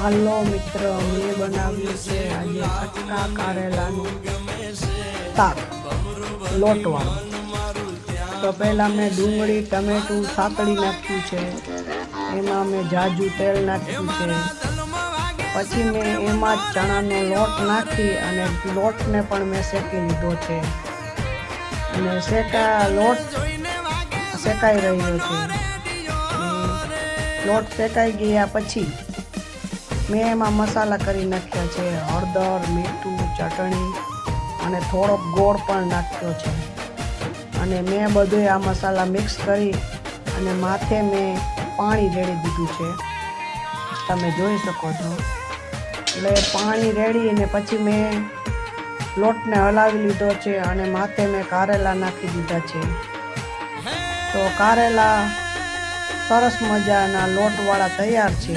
હાલો મિત્ર, મેં બનાવ્યું છે આજે કટકા કારેલાનું શાક લોટવાળું. તો પહેલાં મેં ડુંગળી ટમેટું સાતળી નાખ્યું છે, એમાં મેં જાજુ તેલ નાખ્યું છે. પછી મેં એમાં ચણાનો લોટ નાખી અને લોટને પણ મેં શેકી લીધો છે અને લોટ શેકાઈ રહ્યો છે. લોટ શેકાઈ ગયા પછી મેં એમાં મસાલા કરી નાખ્યા છે, હળદર, મીઠું, ચટણી અને થોડોક ગોળ પણ નાખ્યો છે. અને મેં બધું આ મસાલા મિક્સ કરી અને માથે મેં પાણી રેડી દીધું છે, તમે જોઈ શકો છો. એટલે પાણી રેડીને પછી મેં લોટને હલાવી લીધો છે અને માથે મેં કારેલા નાખી દીધા છે. તો કારેલા સરસ મજાના લોટવાળા તૈયાર છે.